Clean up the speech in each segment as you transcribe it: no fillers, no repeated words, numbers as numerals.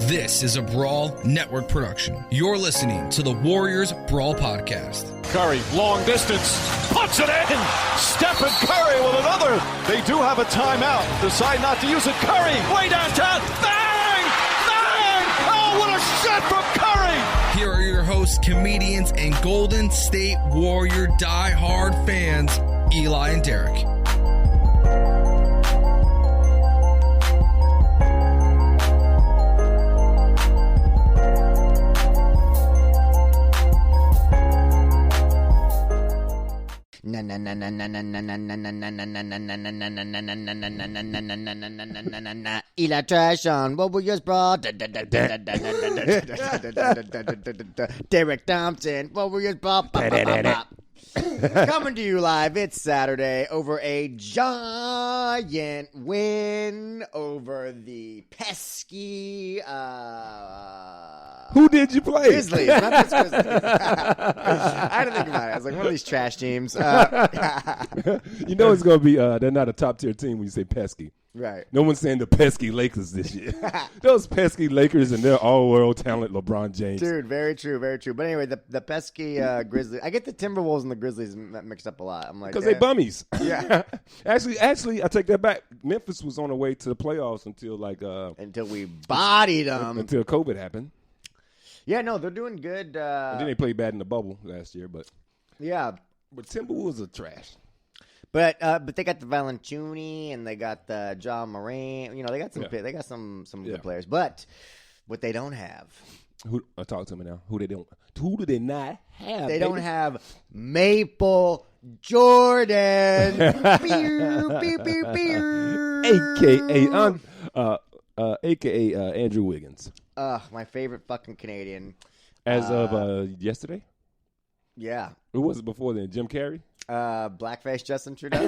This is a Brawl Network production. You're listening to the Warriors Brawl Podcast. Curry, long distance, puts it in. Stephen Curry with another. They do have a timeout. Decide not to use it. Curry, way downtown. Bang! Bang! Oh, what a shot from Curry! Here are your hosts, comedians, and Golden State Warrior die-hard fans, Eli and Derek. Eli Trash on what we just brought. Derek Thompson, what we just brought. Coming to you live, it's Saturday over a giant win over the pesky who did you play? Grizzlies. Memphis Grizzlies. I had to think about it. I was like, one of these trash teams. You know it's going to be, they're not a top-tier team when you say pesky. Right. No one's saying the pesky Lakers this year. Those pesky Lakers and their all-world talent LeBron James. Dude, very true, very true. But anyway, the pesky Grizzlies. I get the Timberwolves and the Grizzlies mixed up a lot. I'm like, because they bummies. Yeah. Actually, I take that back. Memphis was on the way to the playoffs until until we bodied them. Until COVID happened. Yeah, no, they're doing good. And then they played bad in the bubble last year, but yeah. But Timberwolves are trash. But they got the Valanciunas and they got the John Moran. You know, they got some they got some good players. But what they don't have. Talk to me now. Who do they not have? They don't have Maple Jordan. AKA Andrew Wiggins. My favorite fucking Canadian. As of yesterday? Yeah. Who was it before then? Jim Carrey? Blackface Justin Trudeau.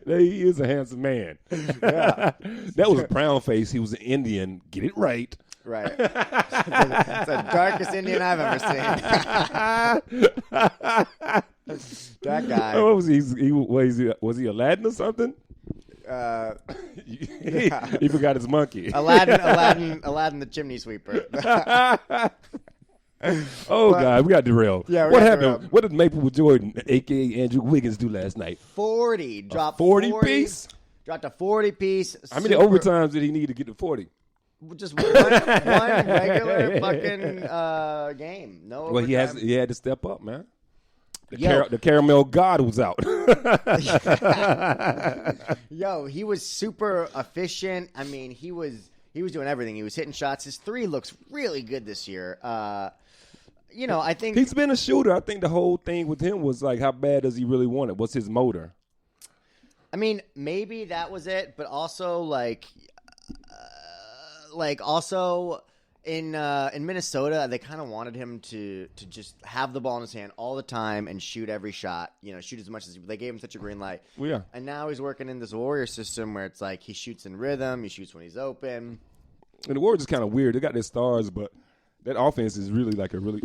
He is a handsome man. Yeah. That was a brown face. He was an Indian. Get it right. Right. It's the darkest Indian I've ever seen. That guy. What was he? Was he Aladdin or something? He forgot his monkey. Aladdin the chimney sweeper. God, we got derailed. Yeah, what happened? Derailed. What did Maple Jordan, a.k.a. Andrew Wiggins, do last night? 40. Dropped 40 piece? Dropped a 40 piece. How many overtimes did he need to get to 40? Just one regular fucking game. No overtime. Well, he had to step up, man. The caramel god was out. Yo, he was super efficient. I mean, he was doing everything. He was hitting shots. His three looks really good this year. I think he's been a shooter. I think the whole thing with him was like, how bad does he really want it? What's his motor? I mean, maybe that was it, but also in Minnesota, they kind of wanted him to just have the ball in his hand all the time and shoot every shot. Shoot as much as they gave him such a green light. Well, yeah. And now he's working in this Warrior system where it's like he shoots in rhythm, he shoots when he's open. And the Warriors is kind of weird. They got their stars, but that offense is really like a really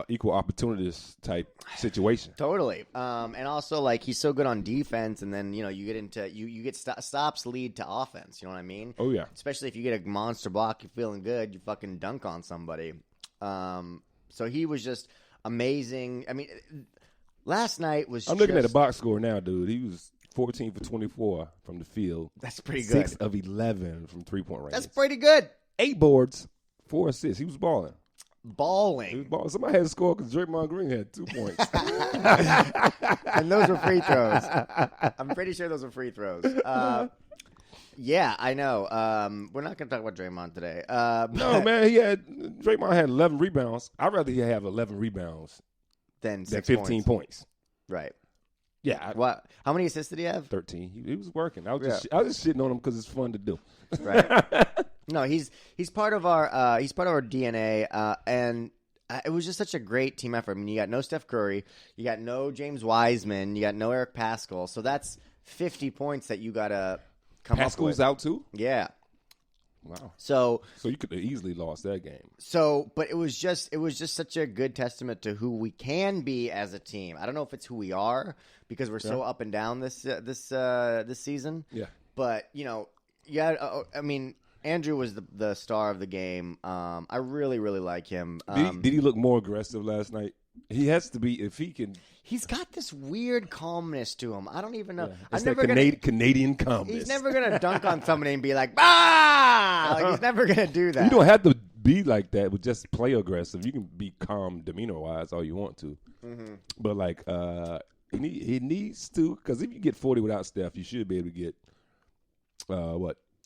equal opportunist type situation. Totally. And also, he's so good on defense, and then, you get into you get stops lead to offense. You know what I mean? Oh, yeah. Especially if you get a monster block, you're feeling good, you fucking dunk on somebody. So he was just amazing. I mean, last night was I'm looking at the box score now, dude. He was 14 for 24 from the field. That's pretty good. 6 of 11 from three-point range. That's pretty good. 8 boards. 4 assists. He was balling. Somebody had to score because Draymond Green had 2 points. And those were free throws. I'm pretty sure those were free throws. Yeah, I know. We're not going to talk about Draymond today. No, man. Draymond had 11 rebounds. I'd rather he have 11 rebounds than 15 points. Right. Yeah. What? How many assists did he have? 13. He was working. I was just shitting on him because it's fun to do. Right. No, he's part of our DNA, and it was just such a great team effort. I mean, you got no Steph Curry, you got no James Wiseman, you got no Eric Paschall, so that's 50 points that you gotta come up with. Paschall's out too? Yeah. Wow. So you could have easily lost that game. But it was just such a good testament to who we can be as a team. I don't know if it's who we are because we're so up and down this season. Yeah. But I mean, Andrew was the star of the game. I really, really like him. Did he look more aggressive last night? He has to be if he can. He's got this weird calmness to him. I don't even know. Yeah. It's that Canadian calmness. He's never gonna dunk on somebody and be like, "Ah!" Like, he's never gonna do that. You don't have to be like that. But just play aggressive. You can be calm demeanor wise all you want to. Mm-hmm. But like, he needs to, because if you get 40 without Steph, you should be able to get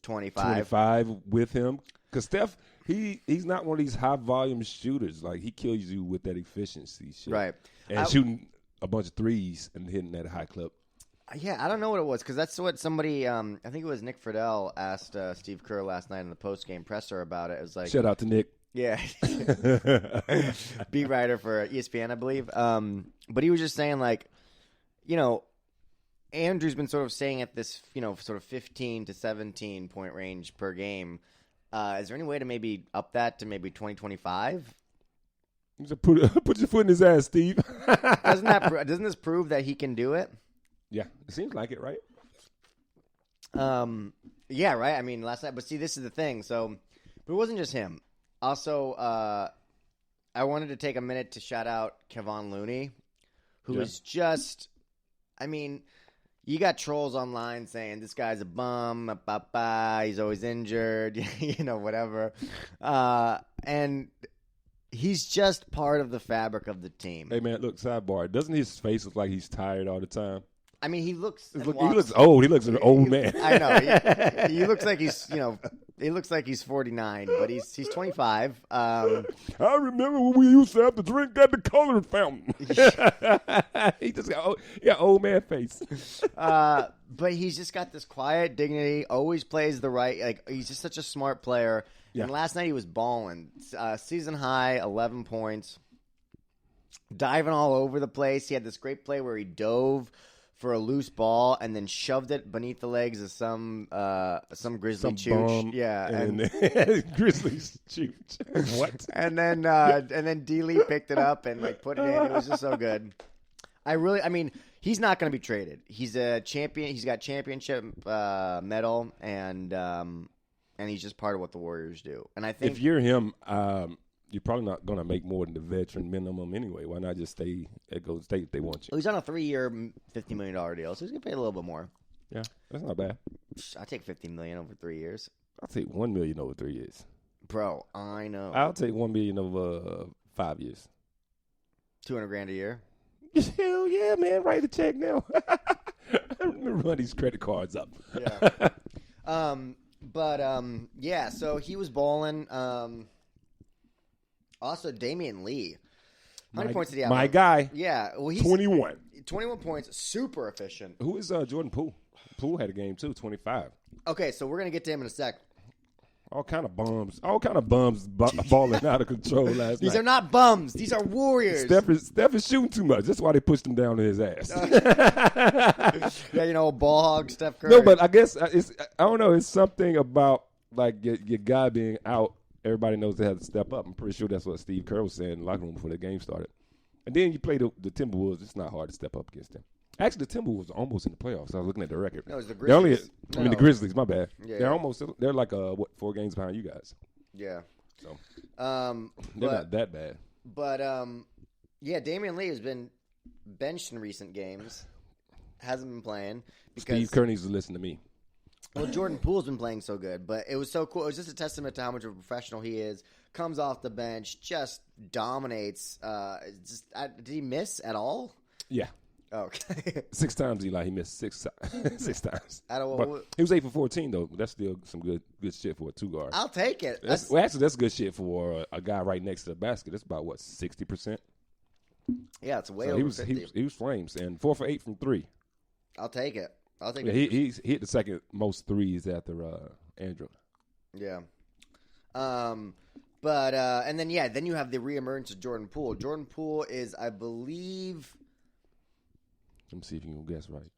25 with him. Because Steph, he's not one of these high volume shooters. Like, he kills you with that efficiency shit. Right. And shooting a bunch of threes and hitting at a high clip. Yeah, I don't know what it was, because that's what somebody, I think it was Nick Friedel, asked Steve Kerr last night in the post-game presser about it. It was like, shout out to Nick. Yeah. Beat writer for ESPN, I believe. But he was just saying, like, Andrew's been sort of staying at this, sort of 15 to 17 point range per game. Is there any way to maybe up that to maybe 20, 25? Put your foot in his ass, Steve. Doesn't this prove that he can do it? Yeah, it seems like it, right? Yeah, right. I mean, last night. But see, this is the thing. So, but it wasn't just him. Also, I wanted to take a minute to shout out Kevon Looney, who is just. I mean, you got trolls online saying this guy's a bum, he's always injured, whatever. And he's just part of the fabric of the team. Hey, man, look, sidebar. Doesn't his face look like he's tired all the time? I mean, he looks old. He looks like an old man. I know. He looks like he's, he looks like he's 49, but he's 25. I remember when we used to have to drink at the color fountain. He just got old man face. But he's just got this quiet dignity, always plays the right, like, he's just such a smart player. Yeah. And last night he was balling. Season high, 11 points. Diving all over the place. He had this great play where he dove for a loose ball and then shoved it beneath the legs of some Grizzly chooch. Yeah, and Grizzlies chooch. What? And then D-Lee picked it up and like put it in. It was just so good. I mean, he's not going to be traded. He's a champion. He's got championship medal, and he's just part of what the Warriors do. And I think if you're him, you're probably not going to make more than the veteran minimum anyway. Why not just stay at Golden State if they want you? Well, he's on a 3-year, $50 million deal, so he's going to pay a little bit more. Yeah, that's not bad. I take $50 million over 3 years. I'll take $1 million over 3 years. Bro, I know. I'll take $1 million over 5 years. $200,000 a year. Hell yeah, man! Write a check now. I'm gonna run these credit cards up. Yeah. Yeah. So he was balling. Also, Damian Lee. How many points did he have? My guy. Yeah. Well, he's 21. 21 points. Super efficient. Who is Jordan Poole? Poole had a game too. 25. Okay, so we're gonna get to him in a sec. All kind of bums balling out of control last night. These are not bums. These are Warriors. Steph is shooting too much. That's why they pushed him down to his ass. Yeah, ball hog Steph Curry. No, but I guess I don't know. It's something about like your guy being out. Everybody knows they have to step up. I'm pretty sure that's what Steve Kerr was saying in the locker room before the game started. And then you play the Timberwolves. It's not hard to step up against them. Actually, the Timberwolves are almost in the playoffs. I was looking at the record. No, it was the Grizzlies. The Grizzlies. My bad. Yeah, they're almost. They're like 4 games behind you guys. Yeah. So they're not that bad. But yeah, Damian Lee has been benched in recent games. Hasn't been playing because Steve Kerr needs to listen to me. Well, Jordan Poole's been playing so good, but it was so cool. It was just a testament to how much of a professional he is. Comes off the bench, just dominates. Did he miss at all? Yeah. Okay. 6 times, Eli. He missed 6 times. He was 8 for 14 though. That's still some good shit for a 2-guard. I'll take it. That's good shit for a guy right next to the basket. That's about 60%. Yeah, it's way over 50. He was flames and 4 for 8 from 3. I'll take it. He hit the second most threes after Andrew. Yeah. And then you have the reemergence of Jordan Poole. Jordan Poole is, I believe. Let me see if you can guess right.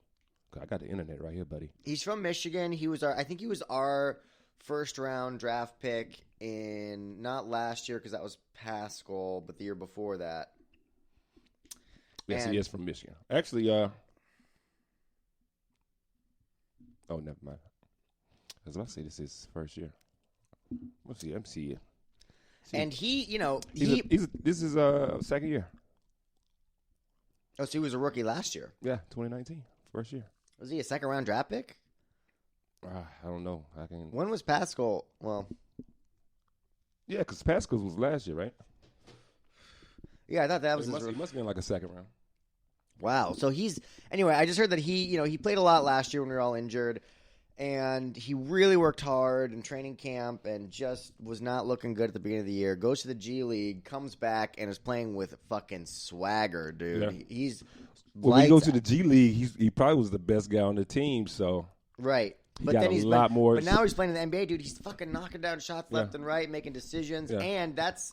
I got the internet right here, buddy. He's from Michigan. I think he was our first round draft pick in not last year because that was Pascal, but the year before that. Yes, he is from Michigan. Actually, oh, never mind. I was about to say this is his first year. Let's see. MC. And he, This is second year. Oh, so he was a rookie last year. Yeah, 2019, first year. Was he a second-round draft pick? I don't know. When was Pascal? Well, yeah, because Pascal was last year, right? yeah, I thought that was He his must have been like a second round. Wow. So anyway, I just heard that he played a lot last year when we were all injured, and he really worked hard in training camp and just was not looking good at the beginning of the year. Goes to the G League, comes back, and is playing with fucking swagger, dude. Yeah. He's when he goes to the G League, he probably was the best guy on the team, so. Right. But then he's a lot more. But now he's playing in the NBA, dude. He's fucking knocking down shots left and right, making decisions, and that's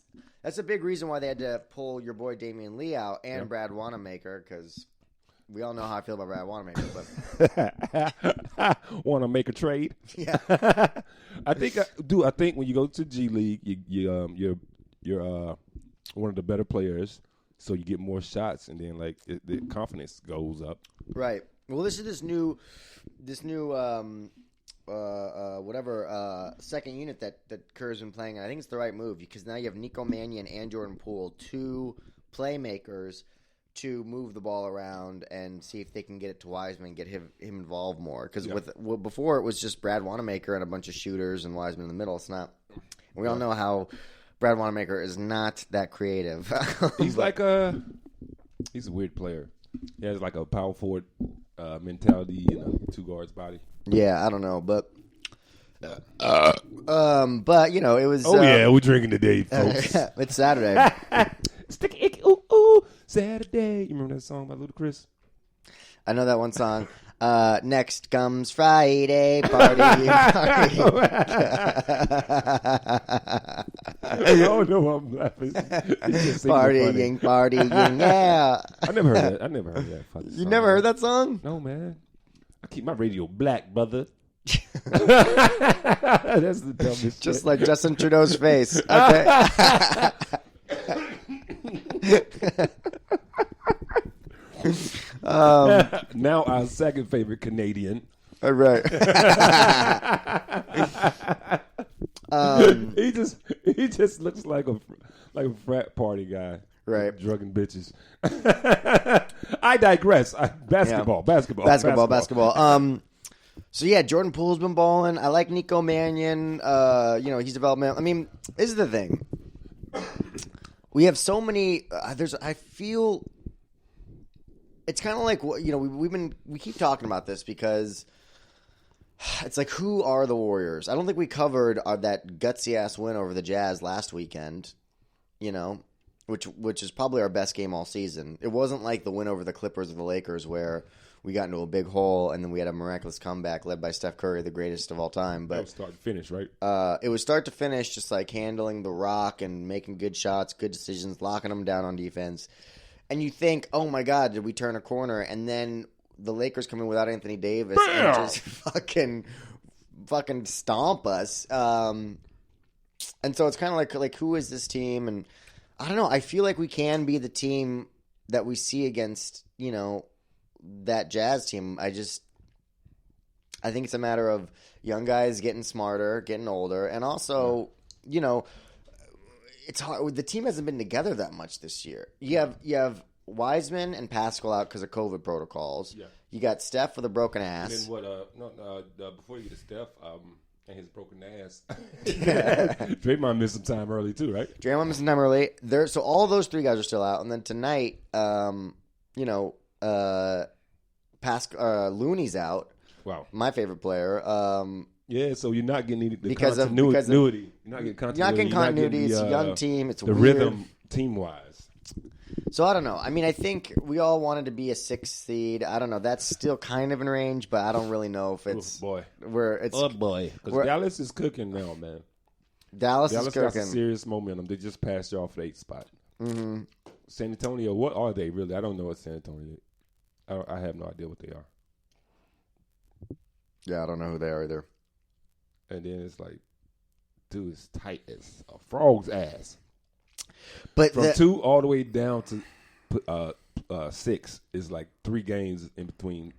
a big reason why they had to pull your boy Damian Lee out and Brad Wanamaker, because we all know how I feel about Brad Wanamaker. But want to make a trade? Yeah, I think when you go to G League, you're one of the better players, so you get more shots, and then the confidence goes up. Right. Well, this new second unit that Kerr's been playing. I think it's the right move because now you have Nico Mannion and Jordan Poole, two playmakers to move the ball around and see if they can get it to Wiseman and get him involved more. Because before it was just Brad Wanamaker and a bunch of shooters and Wiseman in the middle. It's not. We all know how Brad Wanamaker is not that creative. He's he's a weird player. He has like a power forward mentality and a two guards body. Yeah, I don't know, but it was. Oh yeah, we're drinking today, folks. It's Saturday. Sticky icky ooh ooh Saturday. You remember that song by Ludacris? I know that one song. Next comes Friday, party. Oh no, I'm laughing. Partying, yeah. I never heard that. You never heard that song? No, man. I keep my radio black, brother. That's the dumbest Just shit. like Justin Trudeau's face. Okay. Now our second favorite Canadian. All right. He just looks like a frat party guy. Right. Drugging bitches. I digress. Basketball. So yeah, Jordan Poole's been balling. I like Nico Mannion. He's development. I mean, this is the thing. We have so many. I feel it's kind of like we keep talking about this because it's like, who are the Warriors? I don't think we covered that gutsy ass win over the Jazz last weekend. Which is probably our best game all season. It wasn't like the win over the Clippers or the Lakers where we got into a big hole and then we had a miraculous comeback led by Steph Curry, the greatest of all time. But that was start to finish, right? It was start to finish, just like handling the rock and making good shots, good decisions, locking them down on defense. And you think, oh my God, did we turn a corner? And then the Lakers come in without Anthony Davis and just fucking stomp us. And so it's kind of like who is this team? And I don't know. I feel like we can be the team that we see against, that Jazz team. I think it's a matter of young guys getting smarter, getting older, and also, it's hard. The team hasn't been together that much this year. You have Wiseman and Pascal out because of COVID protocols. Yeah. You got Steph with a broken ass. And then before you get to Steph, and his broken ass. Draymond missed some time early too, right? Draymond missed some time early. So all those three guys are still out, and then tonight, Looney's out. Wow, my favorite player. So you're not getting the because continuity. You're not getting continuity. You're not getting continuity. It's a young team. It's the weird. rhythm team wise. So I don't know. I mean, I think we all wanted to be a 6th seed. I don't know. That's still kind of in range, but I don't really know if it's Because Dallas is cooking now, man. Dallas is cooking. Got some serious momentum. They just passed y'all for the 8th spot. Mm-hmm. San Antonio, what are they really? I don't know what San Antonio is. I have no idea what they are. Yeah, I don't know who they are either. And then it's like, dude, it's tight as a frog's ass. But from 2 all the way down to 6 is like 3 games in between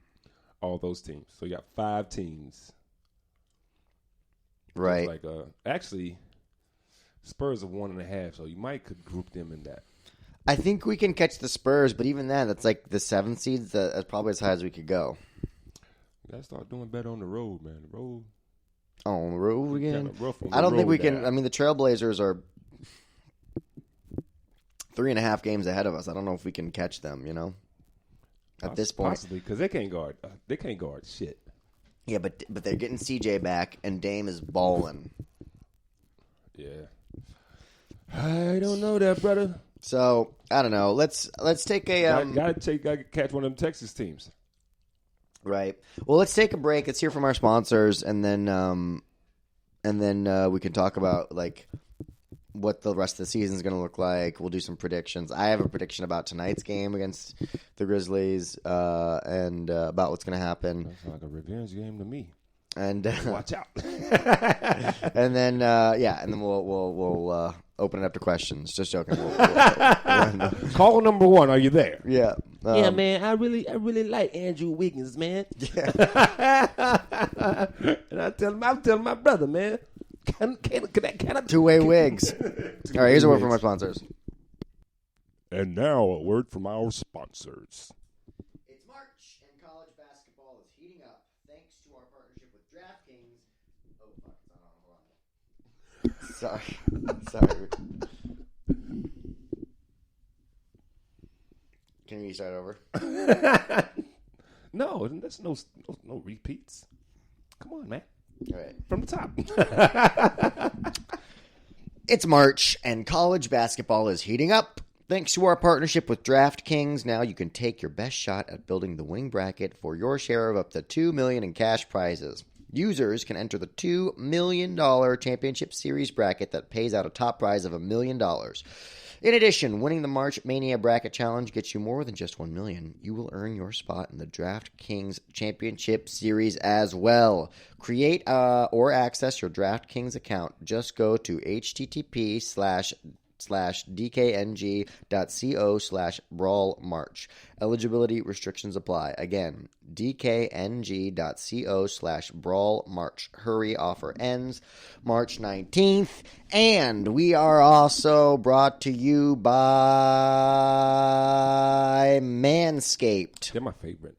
all those teams. So you got 5 teams. Right. Like actually, Spurs are 1.5, so you could group them in that. I think we can catch the Spurs, but even then, that's like the 7th seeds. That's probably as high as we could go. We gotta start doing better on the road, man. The road. Oh, on the road again? Rough on the I don't think road we can. there. I mean, the Trailblazers are 3.5 games ahead of us. I don't know if we can catch them. At this point, possibly because they can't guard. They can't guard shit. yeah, but they're getting CJ back, and Dame is balling. Yeah. I don't know that, brother. So I don't know. Let's take a Gotta catch one of them Texas teams. right. Well, let's take a break. Let's hear from our sponsors, and then we can talk about like what the rest of the season is going to look like. We'll do some predictions. I have a prediction about tonight's game against the Grizzlies, and about what's going to happen. That's like a revenge game to me. And Watch out. and then we'll open it up to questions. Just joking. We'll Call number 1. Are you there? yeah. Yeah, man. I really like Andrew Wiggins, man. Yeah. And I'm telling my brother, man. Can I Two-way wigs. All right, here's a word from our sponsors. And now a word from our sponsors. It's March, and college basketball is heating up thanks to our partnership with DraftKings. Oh, fuck, it's not on. Hold on. Sorry. Can you start over? No, that's no repeats. Come on, man. All right. From the top. It's March, and college basketball is heating up. Thanks to our partnership with DraftKings, now you can take your best shot at building the winning bracket for your share of up to $2 million in cash prizes. Users can enter the $2 million championship series bracket that pays out a top prize of $1 million. In addition, winning the March Mania Bracket Challenge gets you more than just $1 million. You will earn your spot in the DraftKings Championship Series as well. Create or access your DraftKings account. Just go to http://dkng.co/brawlmarch. Eligibility restrictions apply. Again, dkng.co/brawlmarch. Hurry, offer ends March 19th. And we are also brought to you by Manscaped. They're my favorite.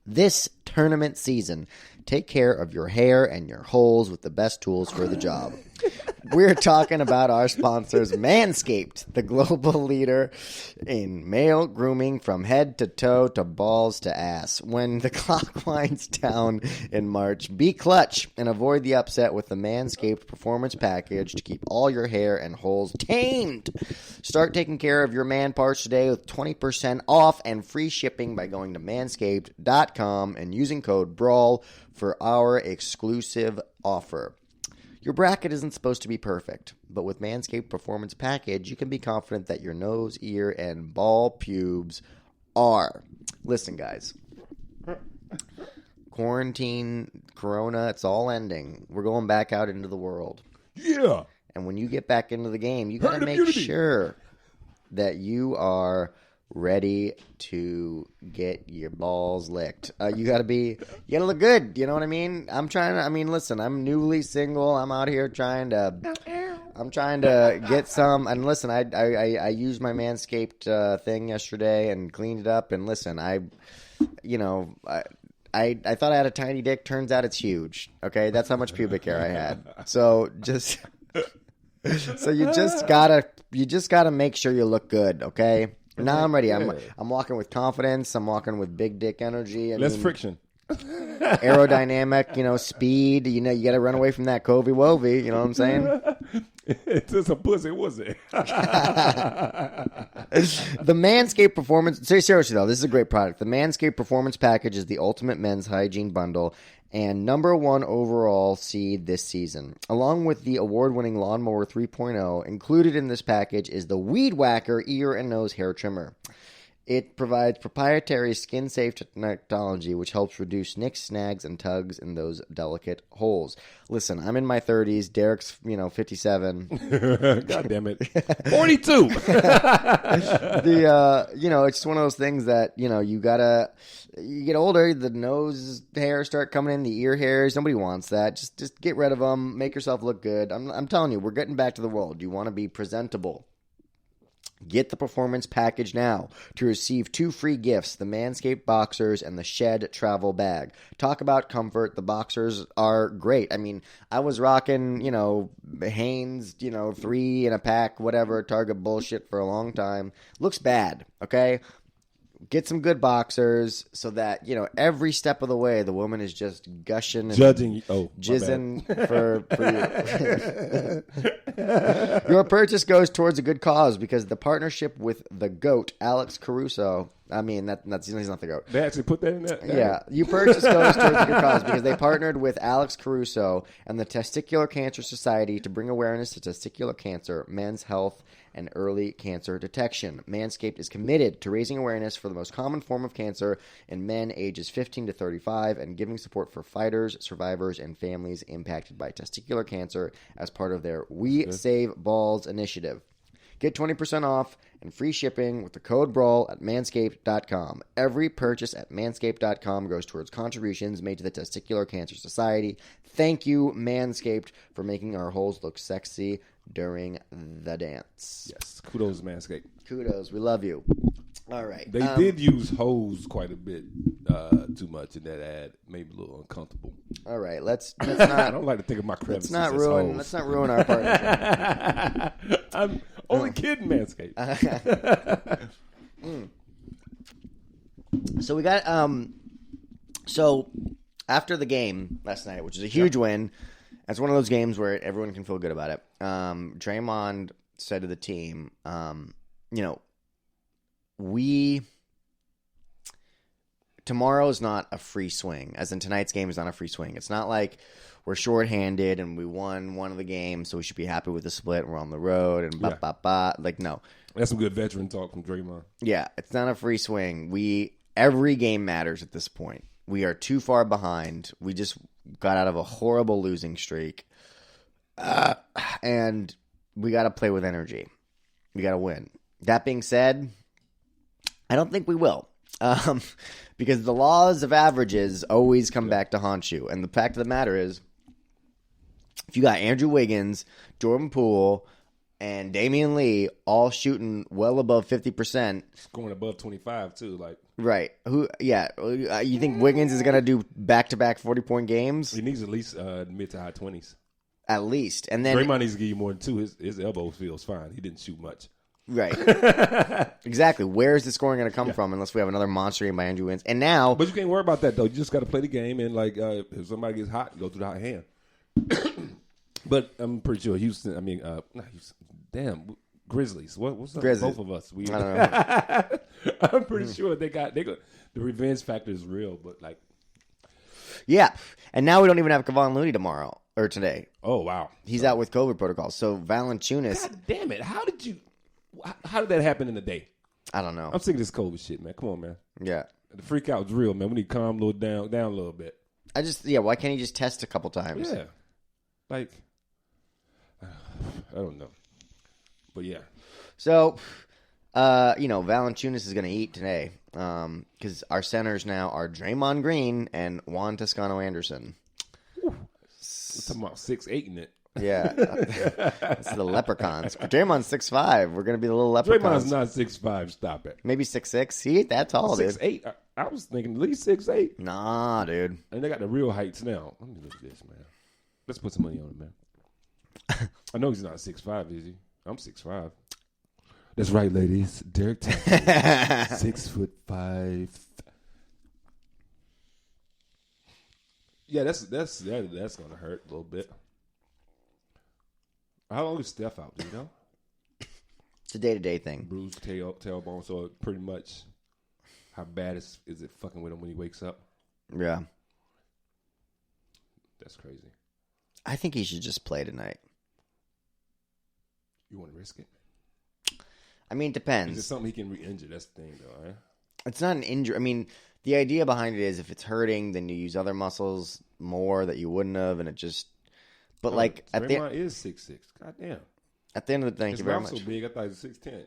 This tournament season, take care of your hair and your holes with the best tools for the job. We're talking about our sponsors, Manscaped, the global leader in male grooming from head to toe to balls to ass. When the clock winds down in March, be clutch and avoid the upset with the Manscaped Performance Package to keep all your hair and holes tamed. Start taking care of your man parts today with 20% off and free shipping by going to manscaped.com and using code BRAWL for our exclusive offer. Your bracket isn't supposed to be perfect, but with Manscaped Performance Package, you can be confident that your nose, ear, and ball pubes are. Listen, guys. Quarantine, Corona, it's all ending. We're going back out into the world. Yeah. And when you get back into the game, you got to make sure that you are ready to get your balls licked. You gotta look good. You know what I mean? Listen, I'm newly single. I'm out here trying to get some. And listen, I used my Manscaped thing yesterday and cleaned it up. And listen, I thought I had a tiny dick. Turns out it's huge. Okay, that's how much pubic hair I had. So you just gotta make sure you look good. Okay. Now I'm ready. I'm walking with confidence. I'm walking with big dick energy. Less friction. Aerodynamic, speed. You got to run away from that Covey Wovey. You know what I'm saying? It's just a pussy, was it? The Manscaped Performance. Seriously though, this is a great product. The Manscaped Performance Package is the ultimate men's hygiene bundle and #1 overall seed this season. Along with the award-winning Lawnmower 3.0, included in this package is the Weed Whacker ear and nose hair trimmer. It provides proprietary skin-safe technology, which helps reduce nicks, snags, and tugs in those delicate holes. Listen, I'm in my 30s. Derek's, 57. God damn it. 42. It's just one of those things that, you get older, the nose hairs start coming in, the ear hairs. Nobody wants that. Just get rid of them. Make yourself look good. I'm telling you, we're getting back to the world. You want to be presentable. Get the Performance Package now to receive 2 free gifts, the Manscaped Boxers and the Shed Travel Bag. Talk about comfort. The Boxers are great. I mean, I was rocking, Hanes, 3 in a pack, whatever, Target bullshit for a long time. Looks bad, okay? Get some good boxers so that, every step of the way the woman is just gushing and Judging. jizzing for you. Your purchase goes towards a good cause because the partnership with the GOAT, Alex Caruso. I mean, he's not the GOAT. They actually put that in there? Yeah. Your purchase goes towards a good cause because they partnered with Alex Caruso and the Testicular Cancer Society to bring awareness to testicular cancer, men's health, and early cancer detection. Manscaped is committed to raising awareness for the most common form of cancer in men ages 15 to 35 and giving support for fighters, survivors, and families impacted by testicular cancer as part of their We Save Balls initiative. Get 20% off and free shipping with the code BRAWL at manscaped.com. Every purchase at manscaped.com goes towards contributions made to the Testicular Cancer Society. Thank you, Manscaped, for making our holes look sexy during the dance. Yes. Kudos, Manscaped. Kudos. We love you. All right. They did use hoes quite a bit too much in that ad. Maybe a little uncomfortable. All right. Let's not. I don't like to think of my crevices as hoes. Let's not ruin our partnership. I'm only kidding, Manscaped. So we got so after the game last night, which is a huge win, it's one of those games where everyone can feel good about it. Draymond said to the team, tomorrow is not a free swing, as in tonight's game is not a free swing. It's not like we're shorthanded and we won one of the games, so we should be happy with the split. We're on the road and Like, no. That's some good veteran talk from Draymond. Yeah, it's not a free swing. Every game matters at this point. We are too far behind. We just got out of a horrible losing streak. And we got to play with energy. We got to win. That being said, I don't think we will. Because the laws of averages always come back to haunt you. And the fact of the matter is, if you got Andrew Wiggins, Jordan Poole, and Damian Lee all shooting well above 50%. Scoring above 25, too. Right. You think Wiggins is going to do back-to-back 40-point games? He needs at least mid to high 20s. At least. And then Draymond needs to give you more than 2. His elbow feels fine. He didn't shoot much. Right. Exactly. Where is the scoring going to come from unless we have another monster game by Andrew Wiggins? And now... But you can't worry about that, though. You just got to play the game, and if somebody gets hot, you go through the hot hand. But I'm pretty sure Houston, not Houston. Damn, Grizzlies. What's up with both of us? I don't know. I'm pretty sure they got the revenge factor is real, but yeah. And now we don't even have Kevon Looney tomorrow or today. Oh wow, he's out with COVID protocols. So Valanciunas. God damn it! How did that happen in a day? I don't know. I'm sick of this COVID shit, man. Come on, man. Yeah, the freak out is real, man. We need to calm down a little bit. Why can't he just test a couple times? Yeah, I don't know. But yeah. So, Valanciunas is going to eat today because our centers now are Draymond Green and Juan Toscano-Anderson. We're talking about 6'8" in it. Yeah. It's the Leprechauns. Draymond's 6'5". We're going to be the little Leprechauns. Draymond's not 6'5". Stop it. Maybe 6'6". He ain't that tall, dude. 6'8". I was thinking at least 6'8". Nah, dude. And they got the real heights now. Let me look at this, man. Let's put some money on it, man. I know he's not 6'5", is he? I'm 6'5". That's right, ladies. Derek Tackett, 6'5". Yeah, that's gonna hurt a little bit. How long is Steph out? Do you know? It's a day-to-day thing. Bruised tailbone. So pretty much, how bad is it fucking with him when he wakes up? Yeah, that's crazy. I think he should just play tonight. You want to risk it? I mean, it Is depends. it something he can re-injure? That's the thing, though. Right? It's not an injury. I mean, the idea behind it is if it's hurting, then you use other muscles more that you wouldn't have, and it just. But like Draymond is 6'6". God damn. at the end of the day, thank His you very mouth's much. so big, I thought he was 6'10".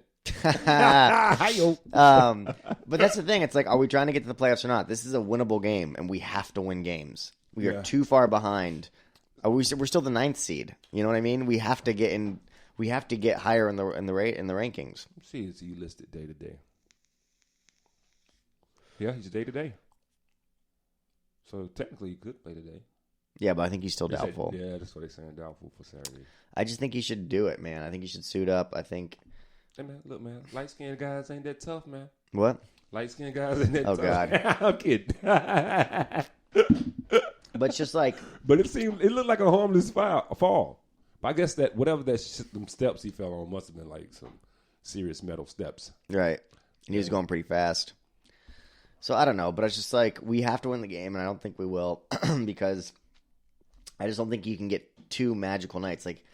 But that's the thing. It's like, are we trying to get to the playoffs or not? This is a winnable game, and we have to win games. We are too far behind. We're still the 9th seed. You know what I mean? We have to get in. We have to get higher in the rankings. Let's see, is he listed day to day? Yeah, he's day to day. So technically, he could play today. Yeah, but I think he's still doubtful. Yeah, that's what they're saying. Doubtful for Saturday. I just think he should do it, man. I think he should suit up. I think. Hey man, look, man, light skinned guys ain't that tough, man. What? Light skinned guys ain't that Oh, tough. God. I'm kidding. But it's just like. But it looked like a harmless fall. But I guess that whatever them steps he fell on must have been like some serious metal steps. Right. And he was going pretty fast. So I don't know, but it's just like we have to win the game, and I don't think we will because I just don't think you can get 2 magical nights. Like,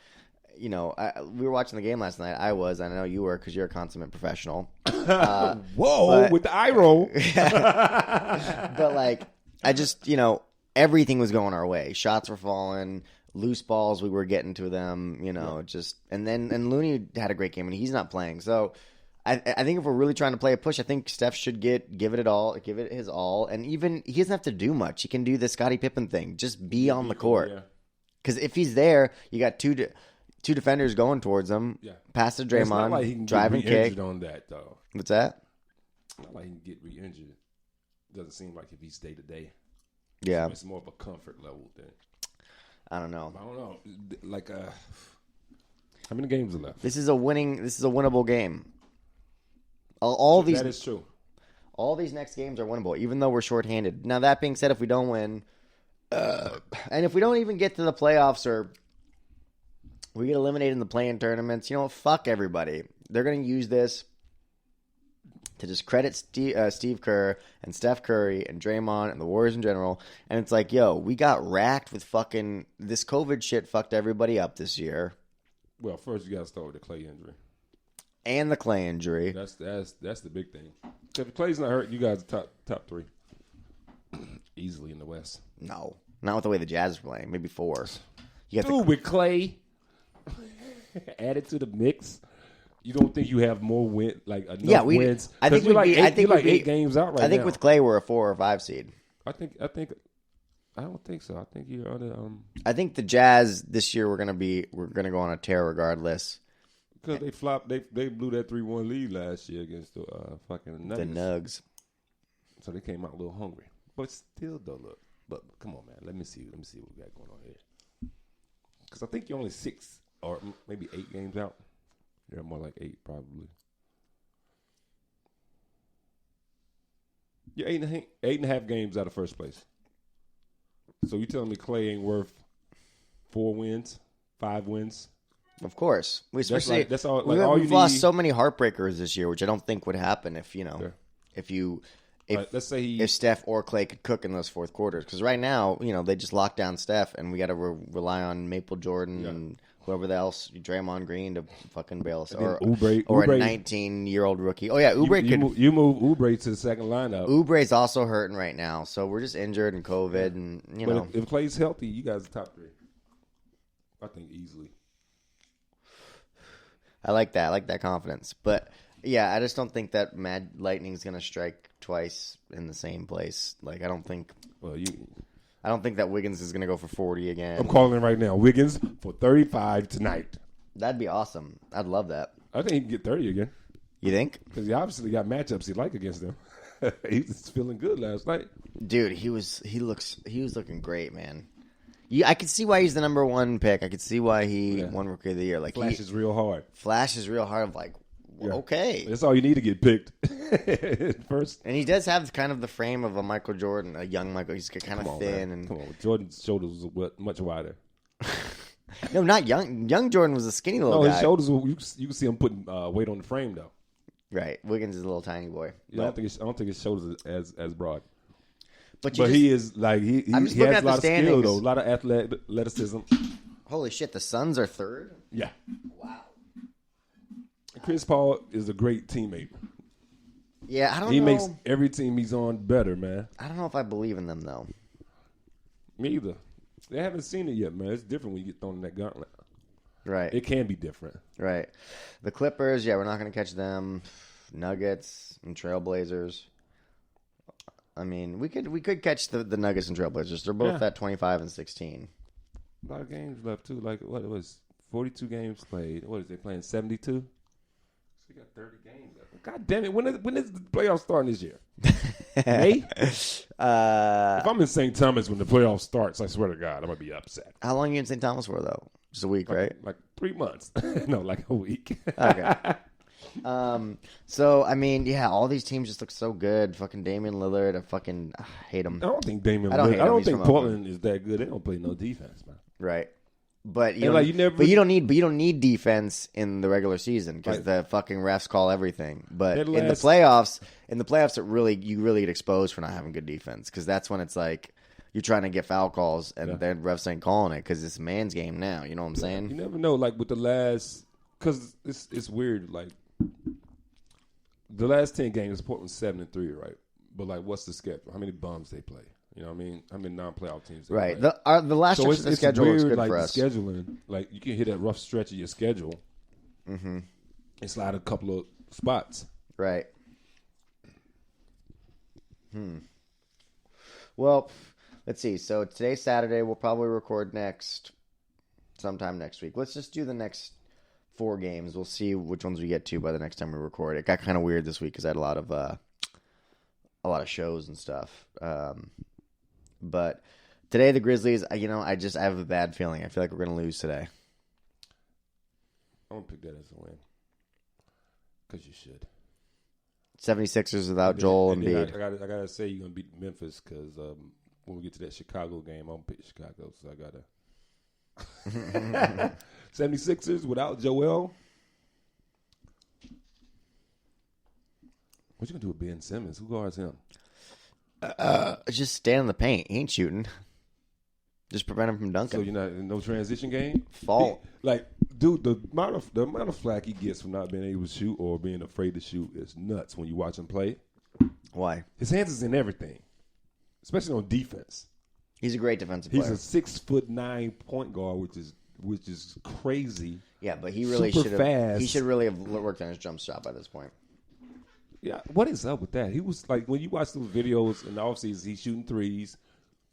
you know, we were watching the game last night. I know you were because you're a consummate professional. Whoa, with the eye roll. But like, I just, you know, everything was going our way. Shots were falling. Loose balls, we were getting to them, you know, just and Looney had a great game, and he's not playing. So I think if we're really trying to play a push, I think Steph should give it his all, and even he doesn't have to do much. He can do the Scottie Pippen thing, just be on the court. Because if he's there, you got two defenders going towards him. Yeah. Pass to Draymond, it's not like he can drive and kick. On that though. What's that? It's not like he can get re-injured. Doesn't seem like if he's day to day. Yeah, so it's more of a comfort level thing. I don't know. Like, how many games are left? This is a winnable game. All these. That is true. All these next games are winnable, even though we're shorthanded. Now, that being said, if we don't win, and if we don't even get to the playoffs or we get eliminated in the play-in tournaments, you know, fuck everybody. They're going to use this to discredit Steve Kerr and Steph Curry and Draymond and the Warriors in general. And it's like, yo, we got racked with fucking this COVID shit fucked everybody up this year. Well, first you got to start with the Clay injury. And the Clay injury. That's the big thing. If Clay's not hurt, you guys are top 3. Easily in the West. No. Not with the way the Jazz are playing. Maybe 4. You got with Clay added to the mix. You don't think you have more wins? Wins? I think you're I think you're 8 games out right now. I think with Clay we're a 4 or 5 seed. I don't think so. I think you're under. I think the Jazz this year we're gonna go on a tear regardless. Because they flopped. They blew that 3-1 lead last year against the fucking Nuggets. The Nugs. So they came out a little hungry, but still though. Look, but come on, man. Let me see what we got going on here. Because I think you're only 6 or maybe 8 games out. You're more like 8, probably. You're 8.5 games out of first place. So you telling me Clay ain't worth 4 wins, 5 wins? Of course, That's all. Like, we've lost so many heartbreakers this year, which I don't think would happen if let's say if Steph or Clay could cook in those fourth quarters. Because right now, you know, they just locked down Steph, and we got to rely on Maple Jordan and whoever else, Draymond Green, to fucking bail us, or a 19-year-old rookie. Oh yeah, Oubre you move Oubre to the second lineup. Oubre's also hurting right now, so we're just injured and COVID, and you know. If Clay's healthy, you guys are top 3. I think easily. I like that. I like that confidence, but yeah, I just don't think that Mad Lightning's gonna strike twice in the same place. Like, I don't think. I don't think that Wiggins is going to go for 40 again. I'm calling right now. Wiggins for 35 tonight. That'd be awesome. I'd love that. I think he can get 30 again. You think? Because he obviously got matchups he like against them. He was feeling good last night. Dude, he was looking great, man. I could see why he's the number 1 pick. I could see why he won Rookie of the Year. Like, flashes real hard. I'm like, okay. That's all you need to get picked first. And he does have kind of the frame of a Michael Jordan, a young Michael. He's kind of thin. Man. Come on, Jordan's shoulders was much wider. No, not young. Young Jordan was a skinny little guy. His shoulders. You can see him putting weight on the frame though. Right. Wiggins is a little tiny boy. Yeah, I don't think his shoulders as broad. But he is like he has a lot of skill though, a lot of athleticism. Holy shit! The Suns are 3rd. Yeah. Wow. Chris Paul is a great teammate. Yeah, I don't know. He makes every team he's on better, man. I don't know if I believe in them, though. Me either. They haven't seen it yet, man. It's different when you get thrown in that gauntlet. Right. It can be different. Right. The Clippers, yeah, we're not going to catch them. Nuggets and Trailblazers. I mean, we could catch the Nuggets and Trailblazers. They're both at 25 and 16. A lot of games left, too. Like, what it was, 42 games played. What is they playing, 72? So you got 30 games left. God damn it. When is the playoffs starting this year? May? If I'm in St. Thomas when the playoffs starts, I swear to God, I'm going to be upset. How long are you in St. Thomas for, though? Just a week, right? Like 3 months. No, like a week. Okay. So, I mean, yeah, all these teams just look so good. Fucking Damian Lillard, I hate him. I don't think Damian I don't Lillard. hate I him. don't He's think from Portland is that good. They don't play no defense, man. Right. But you don't need defense in the regular season because the fucking refs call everything. But in the playoffs, you really get exposed for not having good defense because that's when it's like you're trying to get foul calls and the refs ain't calling it because it's a man's game now. You know what I'm saying? You never know. Like with the last, because it's weird. Like the last 10 games, Portland's 7-3, right? But like, what's the schedule? How many bums they play? You know what I mean? How many non-playoff teams? Right. The last stretch of the schedule weird, looks good like, for us. Scheduling, like you can hit that rough stretch of your schedule and slide a couple of spots. Right. Well, let's see. So today's Saturday. We'll probably record sometime next week. Let's just do the next 4 games. We'll see which ones we get to by the next time we record. It got kind of weird this week because I had a lot of shows and stuff. But today the Grizzlies, I have a bad feeling. I feel like we're going to lose today. I'm going to pick that as a win. Because you should. 76ers without Joel Embiid. I gotta say you're going to beat Memphis because when we get to that Chicago game, I'm going to pick Chicago. So I got to. 76ers without Joel. What you going to do with Ben Simmons? Who guards him? Just stand in the paint. He ain't shooting. Just prevent him from dunking. So you're not in no transition game? Fault. Dude, the amount of flack he gets for not being able to shoot or being afraid to shoot is nuts when you watch him play. Why? His hands is in everything, especially on defense. He's a great defensive player. He's a 6'9" point guard, which is crazy. Yeah, but he really Super should have. fast. He should really have worked on his jump shot by this point. Yeah, what is up with that? He was like, when you watch those videos in the offseason, he's shooting threes.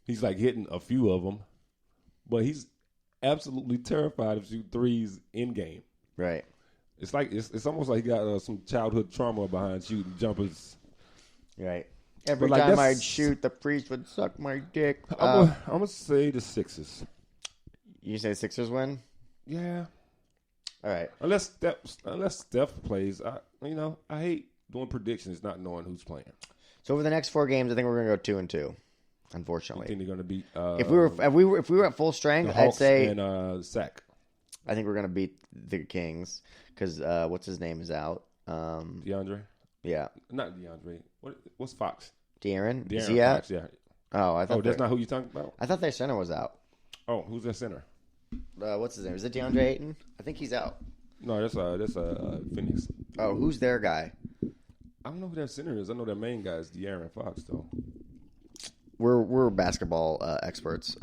He's like hitting a few of them, but he's absolutely terrified of shooting threes in game. Right. It's like it's almost like he got some childhood trauma behind shooting jumpers. Right. Every time I'd shoot, the priest would suck my dick. I'm gonna say the Sixers. You say Sixers win? Yeah. All right. Unless Steph plays, I hate doing predictions not knowing who's playing. So over the next 4 games, I think we're gonna go 2-2. Unfortunately, I think they're gonna beat. If we were at full strength, I'd say and Sack. I think we're gonna beat the Kings because what's his name is out. DeAndre. Yeah. Not DeAndre. What's Fox? De'Aaron. Is De'Aaron he out? Fox, yeah. Oh, I thought. Oh, that's not who you're talking about. I thought their center was out. Oh, who's their center? What's his name? Is it DeAndre Ayton? I think he's out. No, that's Phoenix. Oh, who's their guy? I don't know who their center is. I know their main guy is De'Aaron Fox, though. We're basketball experts.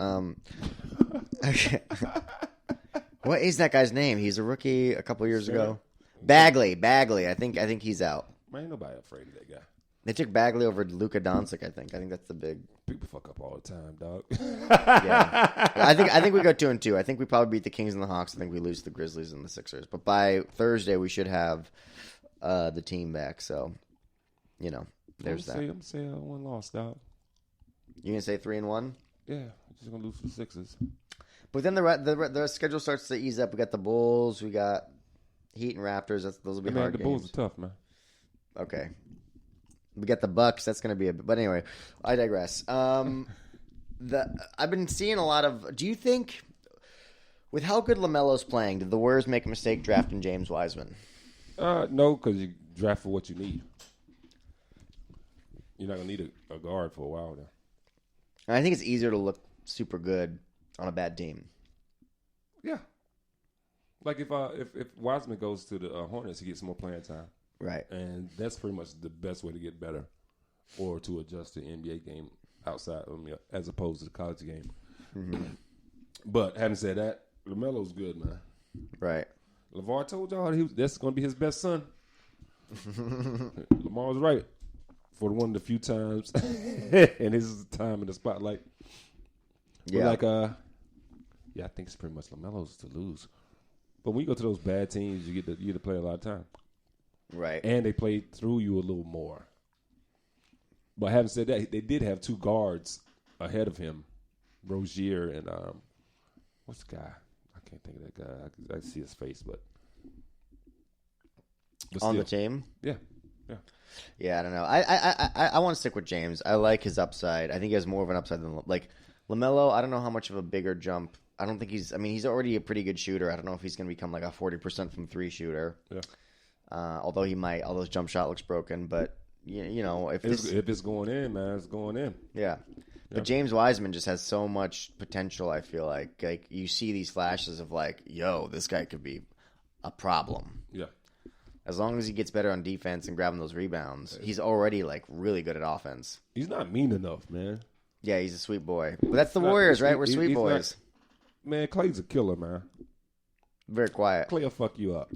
What is that guy's name? He's a rookie a couple years ago. Bagley. I think he's out. Man, ain't nobody afraid of that guy. They took Bagley over Luka Doncic. I think that's the big. People fuck up all the time, dog. Yeah, I think we go 2-2. I think we probably beat the Kings and the Hawks. I think we lose the Grizzlies and the Sixers. But by Thursday, we should have the team back. So, there's that. I'm gonna say 1 loss, dog. You gonna say 3-1? Yeah, just gonna lose to the Sixers. But then the schedule starts to ease up. We got the Bulls. We got Heat and Raptors. Those will be hard the games. Bulls are tough, man. Okay. We got the Bucks. That's going to be but anyway, I digress. I've been seeing a lot of. Do you think, with how good LaMelo's playing, did the Warriors make a mistake drafting James Wiseman? No, because you draft for what you need. You're not gonna need a guard for a while now. And I think it's easier to look super good on a bad team. Yeah. Like if Wiseman goes to the Hornets, he gets more playing time, Right. and that's pretty much the best way to get better, or to adjust to the NBA game outside, as opposed to the college game. Mm-hmm. But having said that, LaMelo's good, man. Right. LeVar told y'all that's going to be his best son. Lamar was right for one of the few times, and his time in the spotlight. Yeah. But I think it's pretty much LaMelo's to lose. But when you go to those bad teams, you get to play a lot of time. Right. And they played through you a little more. But having said that, they did have two guards ahead of him, Rozier and what's the guy? I can't think of that guy. I see his face, but On the still. team? Yeah. Yeah, I don't know. I want to stick with James. I like his upside. I think he has more of an upside than LaMelo. I don't know how much of a bigger jump. I don't think he's already a pretty good shooter. I don't know if he's going to become like a 40% from three shooter. Yeah. Although he might, although his jump shot looks broken. But, you know, if it's going in, man, it's going in. Yeah. But James Wiseman just has so much potential, I feel like. Like, you see these flashes of like, yo, this guy could be a problem. Yeah. As long as he gets better on defense and grabbing those rebounds, he's already like really good at offense. He's not mean enough, man. Yeah, he's a sweet boy. But that's the Warriors, right? We're sweet boys. Man, Clay's a killer, man. Very quiet. Clay will fuck you up.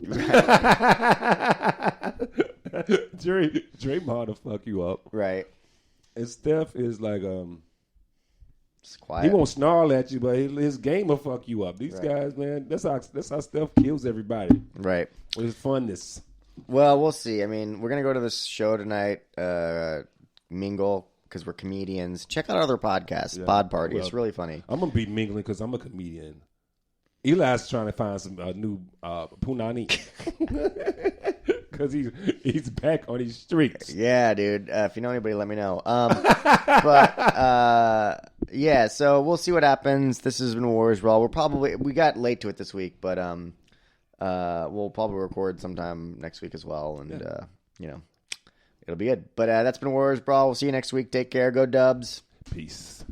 Draymond will fuck you up. Right. And Steph is like, Just quiet. he won't snarl at you, but his game will fuck you up. These guys, man, that's how Steph kills everybody. Right. With his funness. Well, we'll see. I mean, we're going to go to this show tonight, mingle, because we're comedians. Check out our other podcasts, Pod Party. It's really funny. I'm going to be mingling because I'm a comedian. Eli's trying to find some new punani. Because he's back on these streets. Yeah, dude. If you know anybody, let me know. Yeah, so we'll see what happens. This has been Warriors Brawl. We got late to it this week, but we'll probably record sometime next week as well, and you know, it'll be good. But that's been Warriors Brawl. We'll see you next week. Take care. Go Dubs. Peace.